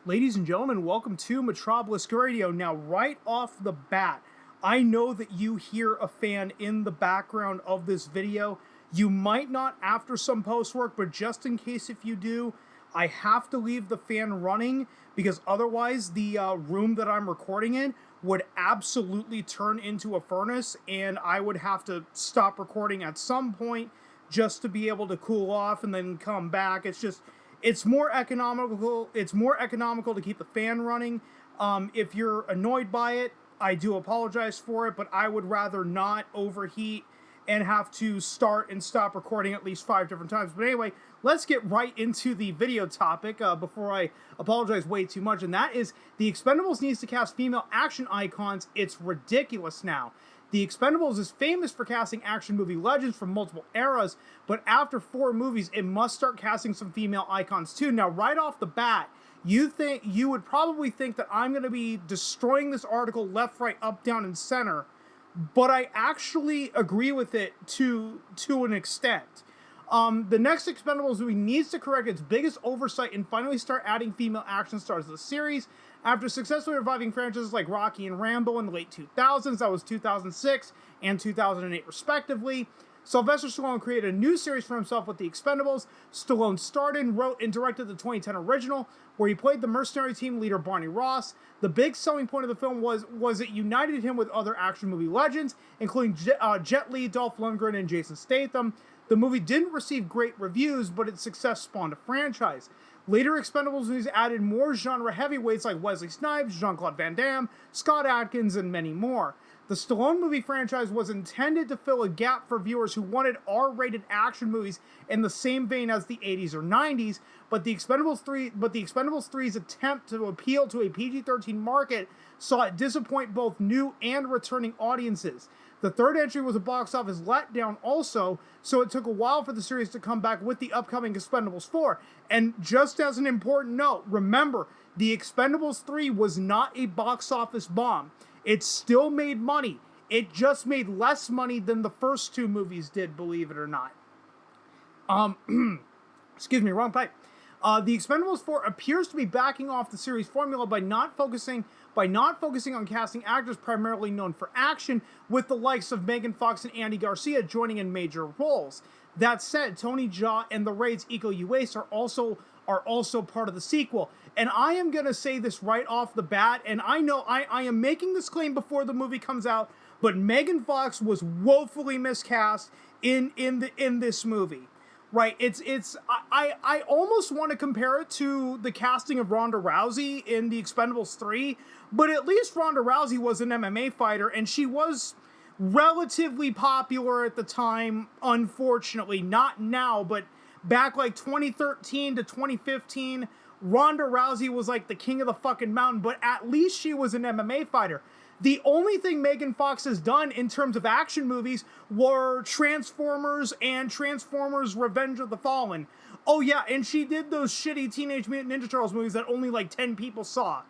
Ladies and gentlemen, welcome to Metropolis Radio. Now, right off the bat, I know that you hear a fan in the background of this video. You might not after some post work, but just in case if you do, I have to leave the fan running because otherwise the room that I'm recording in would absolutely turn into a furnace and I would have to stop recording at some point just to be able to cool off and then come back. It's more economical. It's more economical to keep the fan running. If you're annoyed by it, I do apologize for it, but I would rather not overheat and have to start and stop recording at least 5 different times. But anyway, let's get right into the video topic before I apologize way too much. And that is the Expendables needs to cast female action icons. It's ridiculous now. The Expendables is famous for casting action movie legends from multiple eras, but after 4 movies, it must start casting some female icons too. Now, right off the bat, you would probably think that I'm going to be destroying this article left, right, up, down, and center, but I actually agree with it to an extent. The next Expendables movie needs to correct its biggest oversight and finally start adding female action stars to the series. After successfully reviving franchises like Rocky and Rambo in the late 2000s, that was 2006 and 2008 respectively, Sylvester Stallone created a new series for himself with The Expendables. Stallone starred in, wrote, and directed the 2010 original, where he played the mercenary team leader Barney Ross. The big selling point of the film was it united him with other action movie legends, including Jet Li, Dolph Lundgren, and Jason Statham. The movie didn't receive great reviews, but its success spawned a franchise. Later Expendables movies added more genre heavyweights like Wesley Snipes, Jean-Claude Van Damme, Scott Adkins, and many more. The Stallone movie franchise was intended to fill a gap for viewers who wanted R-rated action movies in the same vein as the 80s or 90s, but the Expendables 3's attempt to appeal to a PG-13 market saw it disappoint both new and returning audiences. The third entry was a box office letdown also, so it took a while for the series to come back with the upcoming Expendables 4. And just as an important note, remember, the Expendables 3 was not a box office bomb. It still made money. It just made less money than the first 2 movies did, believe it or not. Excuse me, wrong pipe. The Expendables 4 appears to be backing off the series formula by not focusing on casting actors primarily known for action, with the likes of Megan Fox and Andy Garcia joining in major roles. That said, Tony Jaa and the Raid's Iko Uwais are also part of the sequel. And I am going to say this right off the bat, and I know I am making this claim before the movie comes out, but Megan Fox was woefully miscast in this movie. Right, I almost want to compare it to the casting of Ronda Rousey in The Expendables 3, but at least Ronda Rousey was an MMA fighter, and she was relatively popular at the time, unfortunately. Not now, but back like 2013 to 2015, Ronda Rousey was like the king of the fucking mountain, but at least she was an MMA fighter. The only thing Megan Fox has done in terms of action movies were Transformers and Transformers Revenge of the Fallen. Oh yeah, and she did those shitty Teenage Mutant Ninja Turtles movies that only like 10 people saw.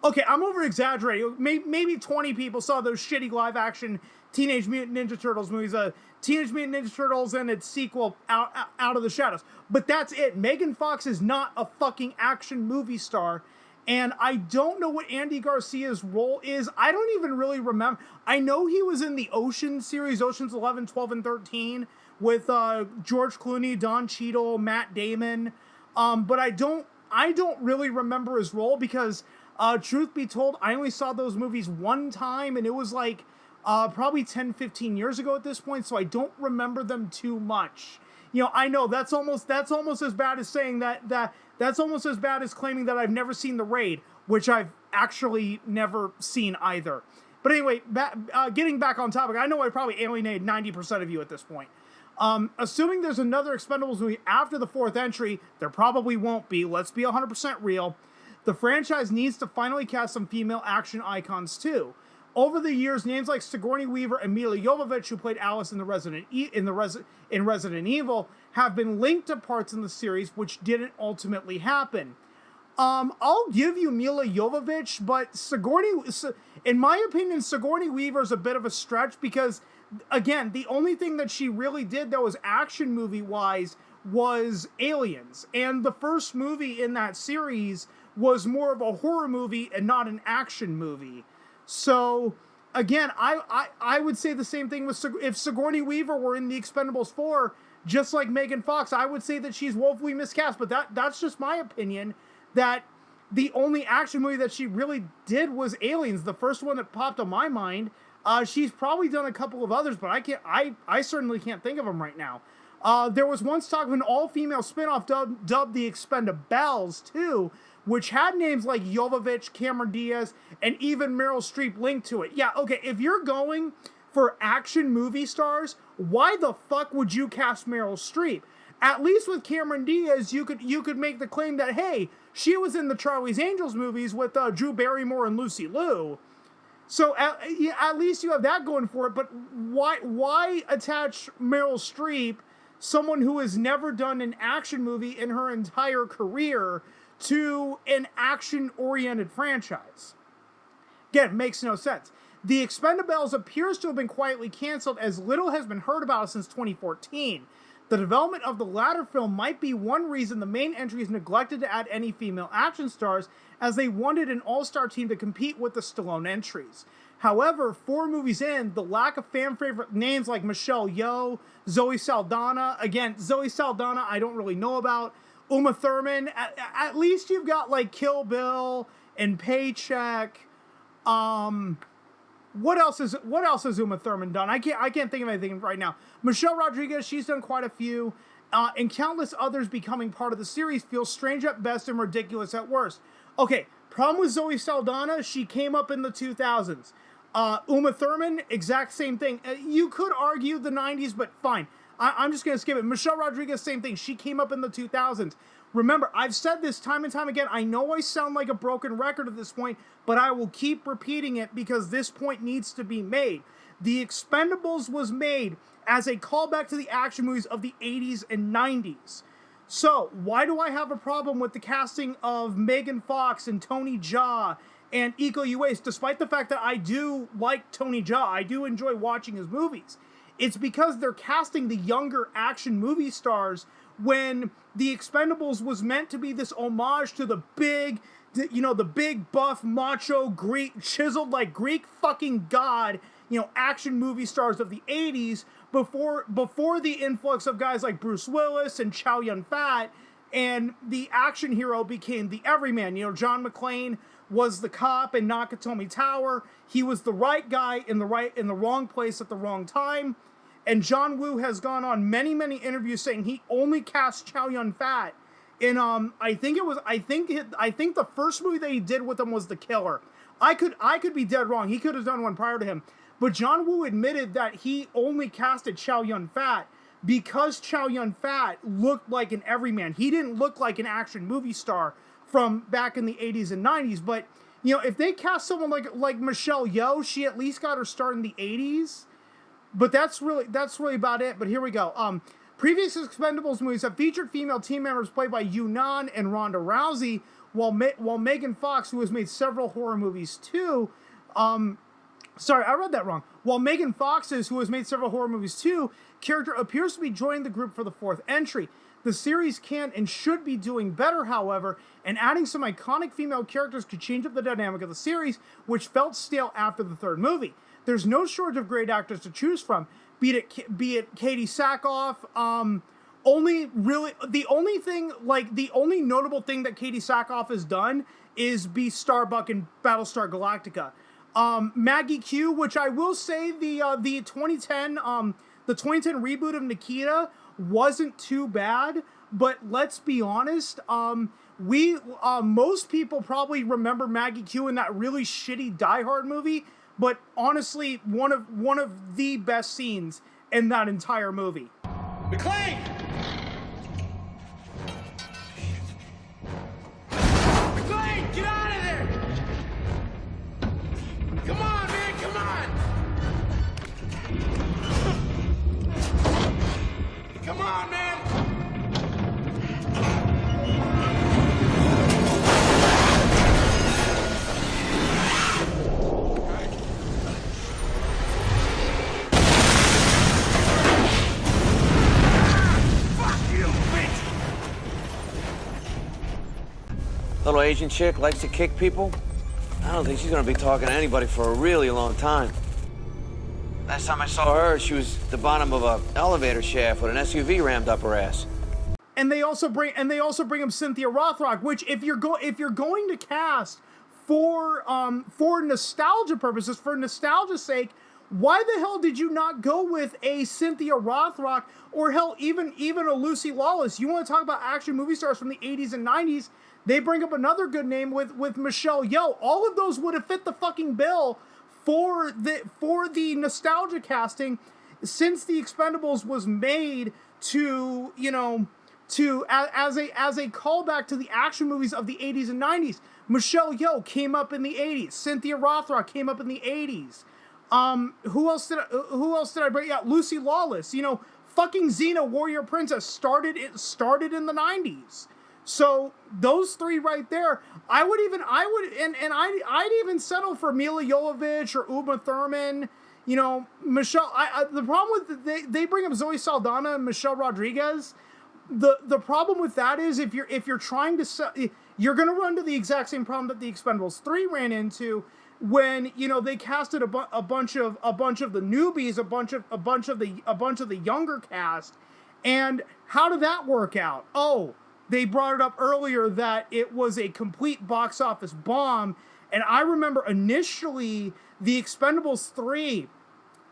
Okay, I'm over-exaggerating. Maybe 20 people saw those shitty live-action Teenage Mutant Ninja Turtles movies. Teenage Mutant Ninja Turtles and its sequel, Out of the Shadows. But that's it. Megan Fox is not a fucking action movie star. And I don't know what Andy Garcia's role is. I don't even really remember. I know he was in the Ocean series, Oceans 11, 12, and 13, with George Clooney, Don Cheadle, Matt Damon. But I don't really remember his role because, truth be told, I only saw those movies one time, and it was like probably 10, 15 years ago at this point, so I don't remember them too much. You know, I know that's almost as bad as saying that's almost as bad as claiming that I've never seen The Raid, which I've actually never seen either. But anyway, getting back on topic, I know I probably alienated 90% of you at this point. Assuming there's another Expendables movie after the 4th entry, there probably won't be. Let's be 100% real. The franchise needs to finally cast some female action icons too. Over the years, names like Sigourney Weaver and Milla Jovovich, who played Alice in Resident Evil, have been linked to parts in the series which didn't ultimately happen. I'll give you Milla Jovovich, but in my opinion, Sigourney Weaver is a bit of a stretch because, again, the only thing that she really did that was action movie-wise was Aliens. And the first movie in that series was more of a horror movie and not an action movie. So, again, I would say the same thing with if Sigourney Weaver were in the Expendables 4, just like Megan Fox, I would say that she's woefully miscast. But that's just my opinion, that the only action movie that she really did was Aliens, the first one that popped on my mind. She's probably done a couple of others, but I certainly can't think of them right now. There was once talk of an all-female spinoff dubbed The Expendables too, which had names like Jovovich, Cameron Diaz, and even Meryl Streep linked to it. Yeah, okay, if you're going for action movie stars, why the fuck would you cast Meryl Streep? At least with Cameron Diaz, you could make the claim that, hey, she was in the Charlie's Angels movies with Drew Barrymore and Lucy Liu. So at least you have that going for it, but why attach Meryl Streep, someone who has never done an action movie in her entire career, to an action-oriented franchise? Again, it makes no sense. The Expendables appears to have been quietly canceled, as little has been heard about it since 2014. The development of the latter film might be one reason the main entries neglected to add any female action stars, as they wanted an all-star team to compete with the Stallone entries. However, 4 movies in, the lack of fan-favorite names like Michelle Yeoh, Zoe Saldana, again, Zoe Saldana I don't really know about, Uma Thurman, at least you've got like Kill Bill and Paycheck. What else has Uma Thurman done? I can't think of anything right now. Michelle Rodriguez, she's done quite a few, and countless others becoming part of the series feels strange at best and ridiculous at worst. Okay, problem with Zoe Saldana, she came up in the 2000s. Uma Thurman, exact same thing. You could argue the 90s, but fine. I'm just going to skip it. Michelle Rodriguez, same thing. She came up in the 2000s. Remember, I've said this time and time again. I know I sound like a broken record at this point, but I will keep repeating it because this point needs to be made. The Expendables was made as a callback to the action movies of the 80s and 90s. So, why do I have a problem with the casting of Megan Fox and Tony Jaa and Iko Uwais, despite the fact that I do like Tony Jaa? I do enjoy watching his movies. It's because they're casting the younger action movie stars when The Expendables was meant to be this homage to the big buff, macho, Greek, chiseled like Greek fucking god, action movie stars of the 80s before the influx of guys like Bruce Willis and Chow Yun-fat, and the action hero became the everyman. John McClane was the cop in Nakatomi Tower. He was the right guy in the wrong place at the wrong time. And John Woo has gone on many, many interviews saying he only cast Chow Yun-fat in I think the first movie that he did with him was The Killer. I could be dead wrong. He could have done one prior to him. But John Woo admitted that he only casted Chow Yun-fat because Chow Yun-fat looked like an everyman. He didn't look like an action movie star from back in the 80s and 90s. But, if they cast someone like Michelle Yeoh, she at least got her start in the 80s. But that's really about it. But here we go. Previous Expendables movies have featured female team members played by Yunnan and Ronda Rousey, while Megan Fox, who has made several horror movies too, sorry, I read that wrong. While Megan Fox's, who has made several horror movies too, character appears to be joining the group for the 4th entry. The series can and should be doing better, however, and adding some iconic female characters could change up the dynamic of the series, which felt stale after the 3rd movie. There's no shortage of great actors to choose from, be it Katie Sackhoff. The only notable thing that Katie Sackhoff has done is be Starbuck in Battlestar Galactica. Maggie Q, which I will say the 2010 reboot of Nikita wasn't too bad, but let's be honest, most people probably remember Maggie Q in that really shitty Die Hard movie. But honestly, one of the best scenes in that entire movie. McClane! McClane, get out of there! Come on, man, come on! Come on, man! little Asian chick, likes to kick people. I don't think she's gonna be talking to anybody for a really long time. Last time I saw her, she was at the bottom of an elevator shaft with an SUV rammed up her ass. And they also bring up Cynthia Rothrock, which if you're going to cast for nostalgia purposes, for nostalgia's sake, why the hell did you not go with a Cynthia Rothrock or hell even a Lucy Lawless? You want to talk about action movie stars from the 80s and 90s? They bring up another good name with Michelle Yeoh. All of those would have fit the fucking bill for the nostalgia casting, since the Expendables was made to, you know, as a callback to the action movies of the 80s and 90s. Michelle Yeoh came up in the 80s. Cynthia Rothrock came up in the 80s. Who else did I bring? Yeah, Lucy Lawless. You know, fucking Xena, Warrior Princess started in the 90s. So those three right there, I'd even settle for Mila Jovovich or Uma Thurman. You know, Michelle. The problem with they bring up Zoe Saldana and Michelle Rodriguez. The problem with that is if you're trying to sell, you're gonna run into the exact same problem that the Expendables 3 ran into when, you know, they casted a bunch of the newbies, a bunch of the younger cast, and how did that work out? Oh, they brought it up earlier that it was a complete box office bomb, and I remember initially the Expendables 3,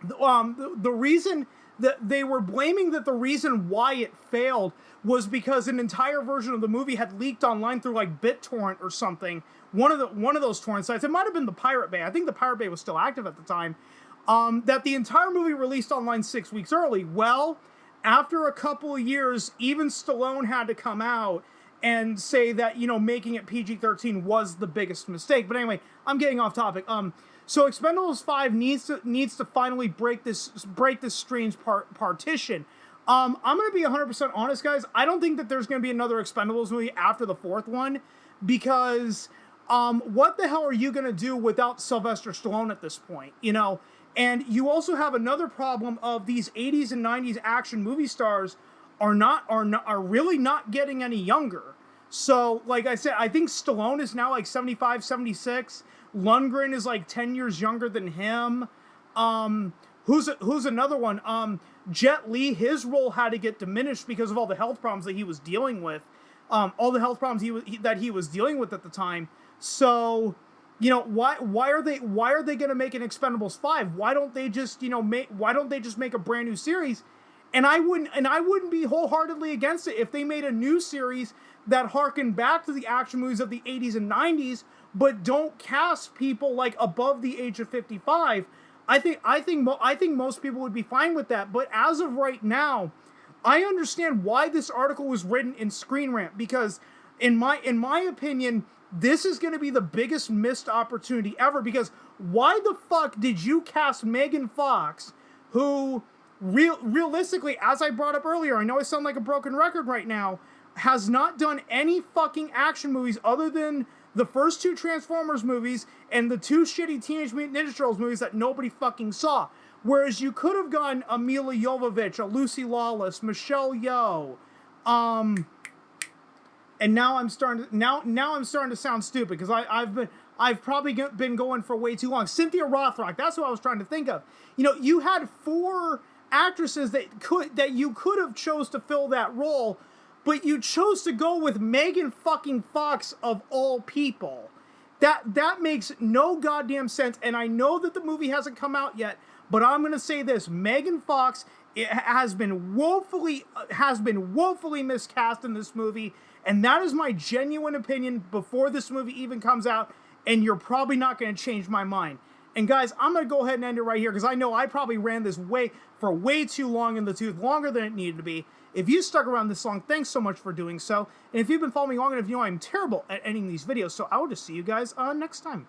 the reason that they were blaming that the reason why it failed was because an entire version of the movie had leaked online through like BitTorrent or something. One of those torrent sites. It might have been the Pirate Bay. I think the Pirate Bay was still active at the time. That the entire movie released online 6 weeks early. Well, after a couple of years, even Stallone had to come out and say that, you know, making it PG-13 was the biggest mistake. But anyway, I'm getting off topic. So Expendables 5 needs to finally break this strange partition. I'm going to be 100% honest, guys. I don't think that there's going to be another Expendables movie after the fourth one, because what the hell are you going to do without Sylvester Stallone at this point, you know? And you also have another problem of these 80s and 90s action movie stars are really not getting any younger. So, like I said, I think Stallone is now like 75, 76. Lundgren is like 10 years younger than him. Who's another one? Jet Li, his role had to get diminished because of all the health problems that he was dealing with. All the health problems that he was dealing with at the time. So, you know, why are they going to make an Expendables 5? Why don't they just make a brand new series? And I wouldn't be wholeheartedly against it if they made a new series that harkened back to the action movies of the 80s and 90s, but don't cast people like above the age of 55. I think most people would be fine with that. But as of right now, I understand why this article was written in Screenrant, because in my opinion, this is going to be the biggest missed opportunity ever. Because why the fuck did you cast Megan Fox, who realistically, as I brought up earlier, I know I sound like a broken record right now, has not done any fucking action movies other than the first two Transformers movies and the two shitty Teenage Mutant Ninja Turtles movies that nobody fucking saw. Whereas you could have gone a Mila Jovovich, a Lucy Lawless, Michelle Yeoh, and now I'm starting to sound stupid because I've probably been going for way too long. Cynthia Rothrock, that's what I was trying to think of. You know, you had 4 actresses that you could have chose to fill that role, but you chose to go with Megan fucking Fox of all people. That makes no goddamn sense. And I know that the movie hasn't come out yet, but I'm gonna say this: Megan Fox has been woefully miscast in this movie, and that is my genuine opinion before this movie even comes out. And you're probably not gonna change my mind. And guys, I'm gonna go ahead and end it right here because I know I probably ran this way too long in the tooth, longer than it needed to be. If you stuck around this long, thanks so much for doing so. And if you've been following me long enough, you know I'm terrible at ending these videos. So I will just see you guys next time.